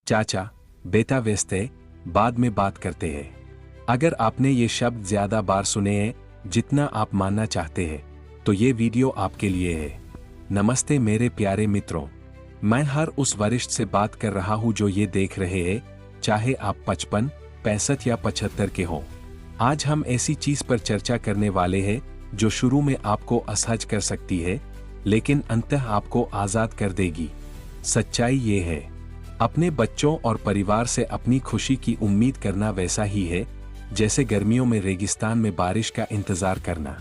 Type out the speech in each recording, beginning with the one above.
चाचा, बेटा व्यस्त है, बाद में बात करते हैं। अगर आपने ये शब्द ज्यादा बार सुने हैं जितना आप मानना चाहते हैं, तो ये वीडियो आपके लिए है। नमस्ते मेरे प्यारे मित्रों, मैं हर उस वरिष्ठ से बात कर रहा हूँ जो ये देख रहे हैं, चाहे आप 55, 65 या 75 के हों। आज हम ऐसी चीज पर चर्चा करने वाले हैं जो शुरू में आपको असहज कर सकती है, लेकिन अंततः आपको आजाद कर देगी। सच्चाई ये है, अपने बच्चों और परिवार से अपनी खुशी की उम्मीद करना वैसा ही है जैसे गर्मियों में रेगिस्तान में बारिश का इंतजार करना।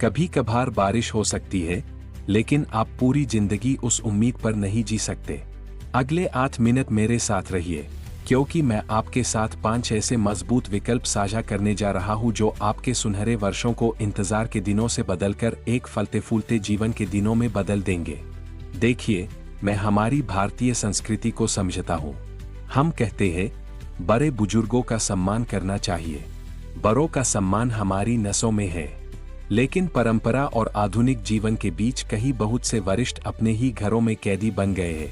कभी कभार बारिश हो सकती है, लेकिन आप पूरी जिंदगी उस उम्मीद पर नहीं जी सकते। अगले 8 मिनट मेरे साथ रहिए, क्योंकि मैं आपके साथ 5 ऐसे मजबूत विकल्प साझा करने जा रहा हूं जो आपके सुनहरे वर्षों को इंतजार के दिनों से बदलकर एक फलते फूलते जीवन के दिनों में बदल देंगे। देखिए, मैं हमारी भारतीय संस्कृति को समझता हूं। हम कहते हैं, बड़े बुजुर्गों का सम्मान करना चाहिए। बड़ों का सम्मान हमारी नसों में है, लेकिन परंपरा और आधुनिक जीवन के बीच कहीं बहुत से वरिष्ठ अपने ही घरों में कैदी बन गए हैं,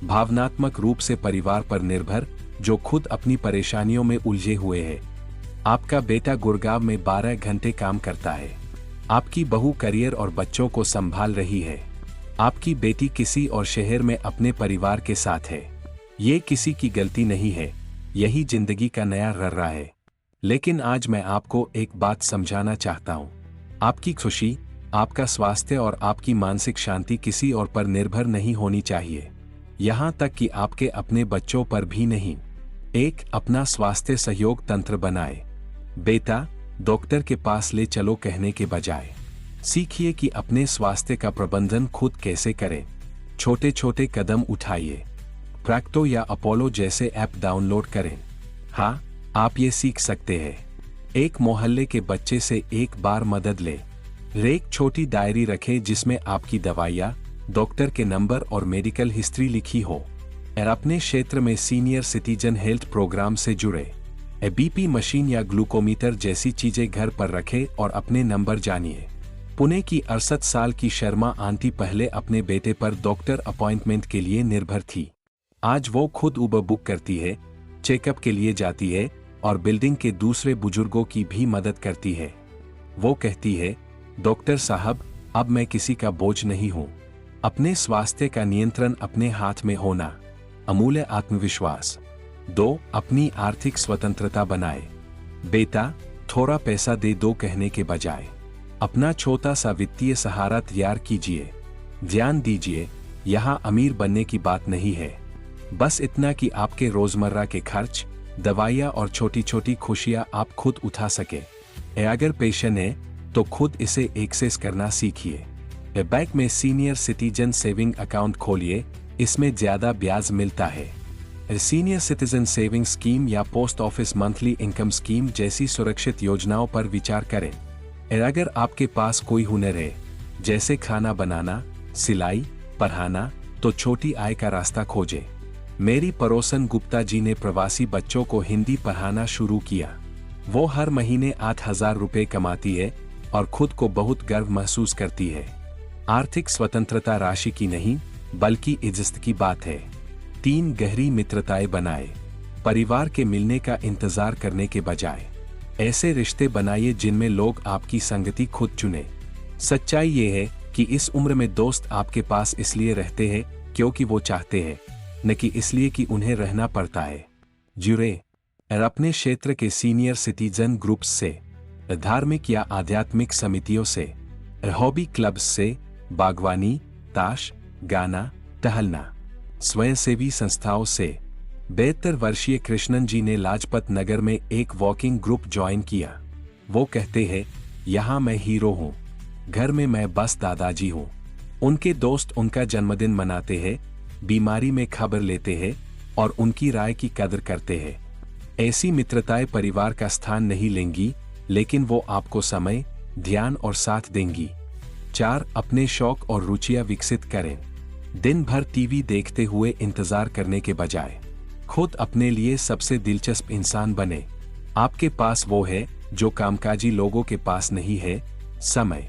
भावनात्मक रूप से परिवार पर निर्भर, जो खुद अपनी परेशानियों में उलझे हुए हैं। आपका बेटा गुड़गांव में 12 घंटे काम करता है। आपकी बहू करियर और बच्चों को संभाल रही है। आपकी बेटी किसी और शहर में अपने परिवार के साथ है। ये किसी की गलती नहीं है, यही जिंदगी का नया रर्रा है। लेकिन आज मैं आपको एक बात समझाना चाहता हूँ। आपकी खुशी, आपका स्वास्थ्य और आपकी मानसिक शांति किसी और पर निर्भर नहीं होनी चाहिए, यहाँ तक कि आपके अपने बच्चों पर भी नहीं। एक अपना स्वास्थ्य सहयोग तंत्र बनाए। बेटा, डॉक्टर के पास ले चलो कहने के बजाय सीखिए कि अपने स्वास्थ्य का प्रबंधन खुद कैसे करें। छोटे छोटे कदम उठाइए। प्रैक्टो या अपोलो जैसे ऐप डाउनलोड करें। हाँ, आप ये सीख सकते हैं। एक मोहल्ले के बच्चे से एक बार मदद ले। एक छोटी डायरी रखें जिसमें आपकी दवाइयाँ, डॉक्टर के नंबर और मेडिकल हिस्ट्री लिखी हो। और अपने क्षेत्र में सीनियर सिटीजन हेल्थ प्रोग्राम से जुड़े। बीपी मशीन या ग्लूकोमीटर जैसी चीजें घर पर रखें और अपने नंबर जानिए। पुणे की 68 साल की शर्मा आंटी पहले अपने बेटे पर डॉक्टर अपॉइंटमेंट के लिए निर्भर थी। आज वो खुद उबर बुक करती है, चेकअप के लिए जाती है और बिल्डिंग के दूसरे बुजुर्गों की भी मदद करती है। वो कहती है, डॉक्टर साहब, अब मैं किसी का बोझ नहीं हूँ। अपने स्वास्थ्य का नियंत्रण अपने हाथ में होना। अमूल्य आत्मविश्वास। 2. अपनी आर्थिक स्वतंत्रता बनाए। बेटा, थोड़ा पैसा दे दो कहने के बजाय अपना छोटा सा वित्तीय सहारा तैयार कीजिए। ध्यान दीजिए, यहाँ अमीर बनने की बात नहीं है, बस इतना कि आपके रोजमर्रा के खर्च, दवाइयाँ और छोटी छोटी खुशियाँ आप खुद उठा सके। अगर पेशन है तो खुद इसे एक्सेस करना सीखिए। बैंक में सीनियर सिटीजन सेविंग अकाउंट खोलिए, इसमें ज्यादा ब्याज मिलता है। सीनियर सिटीजन सेविंग स्कीम या post office monthly income scheme जैसी सुरक्षित योजनाओं पर विचार करें। अगर आपके पास कोई हुनर है, जैसे खाना बनाना, सिलाई, पढ़ाना, तो छोटी आय का रास्ता खोजें। मेरी पड़ोसन गुप्ता जी ने प्रवासी बच्चों को हिंदी पढ़ाना शुरू किया। वो हर महीने 8,000 रुपए कमाती है और खुद को बहुत गर्व महसूस करती है। आर्थिक स्वतंत्रता राशि की नहीं, बल्कि इज्जत की बात है। 3. गहरी मित्रताएं बनाए। परिवार के मिलने का इंतजार करने के बजाय ऐसे रिश्ते बनाइए जिनमें लोग आपकी संगति खुद चुने। सच्चाई ये है कि इस उम्र में दोस्त आपके पास इसलिए रहते हैं क्योंकि वो चाहते हैं, न कि इसलिए कि उन्हें रहना पड़ता है। जुड़े और अपने क्षेत्र के सीनियर सिटीजन ग्रुप्स से, धार्मिक या आध्यात्मिक समितियों से, हॉबी क्लब्स से, बागवानी, ताश, गाना, टहलना, स्वयंसेवी संस्थाओं से। 72 वर्षीय कृष्णन जी ने लाजपत नगर में एक वॉकिंग ग्रुप ज्वाइन किया। वो कहते हैं, यहाँ मैं हीरो हूँ, घर में मैं बस दादाजी हूँ। उनके दोस्त उनका जन्मदिन मनाते हैं, बीमारी में खबर लेते हैं और उनकी राय की कदर करते हैं। ऐसी मित्रताएं परिवार का स्थान नहीं लेंगी, लेकिन वो आपको समय, ध्यान और साथ देंगी। 4. अपने शौक और रुचियां विकसित करें। दिन भर टीवी देखते हुए इंतजार करने के बजाय खुद अपने लिए सबसे दिलचस्प इंसान बने। आपके पास वो है जो कामकाजी लोगों के पास नहीं है, समय।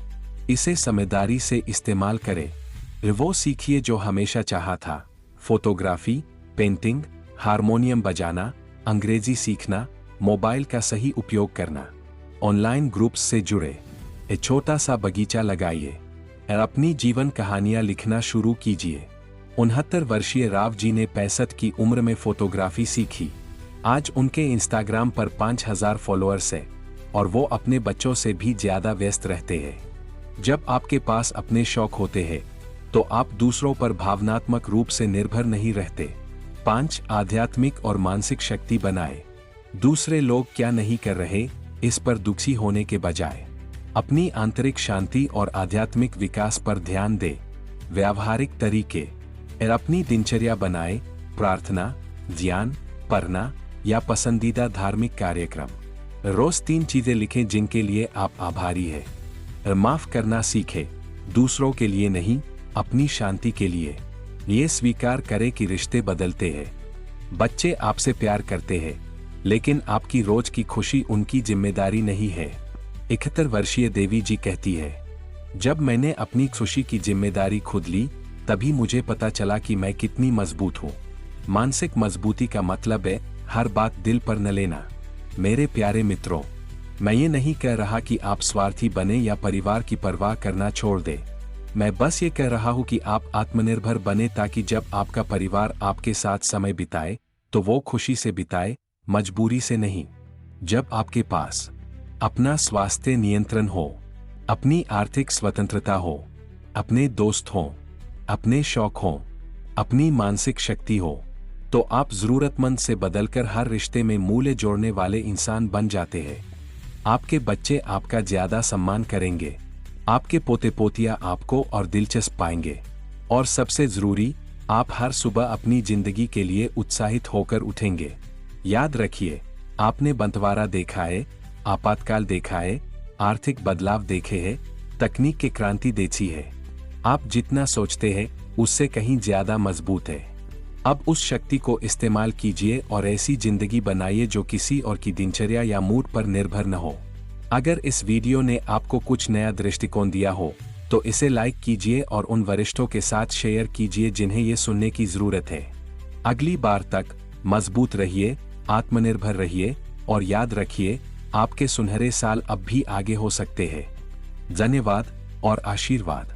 इसे समझदारी से इस्तेमाल करें। वो सीखिए जो हमेशा चाहा था, फोटोग्राफी, पेंटिंग, हारमोनियम बजाना, अंग्रेजी सीखना, मोबाइल का सही उपयोग करना, ऑनलाइन ग्रुप्स से जुड़े। एक छोटा सा बगीचा लगाइए और अपनी जीवन कहानियां लिखना शुरू कीजिए। 69 वर्षीय राव जी ने 65 की उम्र में फोटोग्राफी सीखी। आज उनके इंस्टाग्राम पर 5000 फॉलोअर्स है और वो अपने बच्चों से भी ज्यादा व्यस्त रहते हैं। जब आपके पास अपने शौक होते हैं तो आप दूसरों पर भावनात्मक रूप से निर्भर नहीं रहते। 5 आध्यात्मिक और मानसिक शक्ति बनाए। दूसरे लोग क्या नहीं कर रहे इस पर दुखी होने के बजाय अपनी आंतरिक शांति और आध्यात्मिक विकास पर ध्यान दे। व्यावहारिक तरीके और अपनी दिनचर्या बनाए। प्रार्थना, ध्यान, पढ़ना या पसंदीदा धार्मिक कार्यक्रम। रोज 3 चीजें लिखें जिनके लिए आप आभारी हैं। माफ करना सीखें, दूसरों के लिए नहीं, अपनी शांति के लिए। ये स्वीकार करें कि रिश्ते बदलते हैं। बच्चे आपसे प्यार करते हैं, लेकिन आपकी रोज की खुशी उनकी जिम्मेदारी नहीं है। 71 वर्षीय देवी जी कहती है, जब मैंने अपनी खुशी की जिम्मेदारी खुद ली तभी मुझे पता चला कि मैं कितनी मजबूत हूँ। मानसिक मजबूती का मतलब है हर बात दिल पर न लेना। मेरे प्यारे मित्रों, मैं ये नहीं कह रहा कि आप स्वार्थी बने या परिवार की परवाह करना छोड़ दें। मैं बस ये कह रहा हूँ कि आप आत्मनिर्भर बने ताकि जब आपका परिवार आपके साथ समय बिताए तो वो खुशी से बिताए, मजबूरी से नहीं। जब आपके पास अपना स्वास्थ्य नियंत्रण हो, अपनी आर्थिक स्वतंत्रता हो, अपने दोस्त हों, अपने शौक हों, अपनी मानसिक शक्ति हो, तो आप जरूरतमंद से बदलकर हर रिश्ते में मूल्य जोड़ने वाले इंसान बन जाते हैं। आपके बच्चे आपका ज्यादा सम्मान करेंगे, आपके पोते पोतियां आपको और दिलचस्प पाएंगे, और सबसे जरूरी, आप हर सुबह अपनी जिंदगी के लिए उत्साहित होकर उठेंगे। याद रखिए, आपने बंटवारा देखा है, आपातकाल देखा है, आर्थिक बदलाव देखे हैं, तकनीक की क्रांति देखी है। आप जितना सोचते हैं उससे कहीं ज्यादा मजबूत है। अब उस शक्ति को इस्तेमाल कीजिए और ऐसी जिंदगी बनाइए जो किसी और की दिनचर्या या मूड पर निर्भर न हो। अगर इस वीडियो ने आपको कुछ नया दृष्टिकोण दिया हो तो इसे लाइक कीजिए और उन वरिष्ठों के साथ शेयर कीजिए जिन्हें ये सुनने की जरूरत है। अगली बार तक मजबूत रहिए, आत्मनिर्भर रहिए और याद रखिए, आपके सुनहरे साल अब भी आगे हो सकते हैं। धन्यवाद और आशीर्वाद।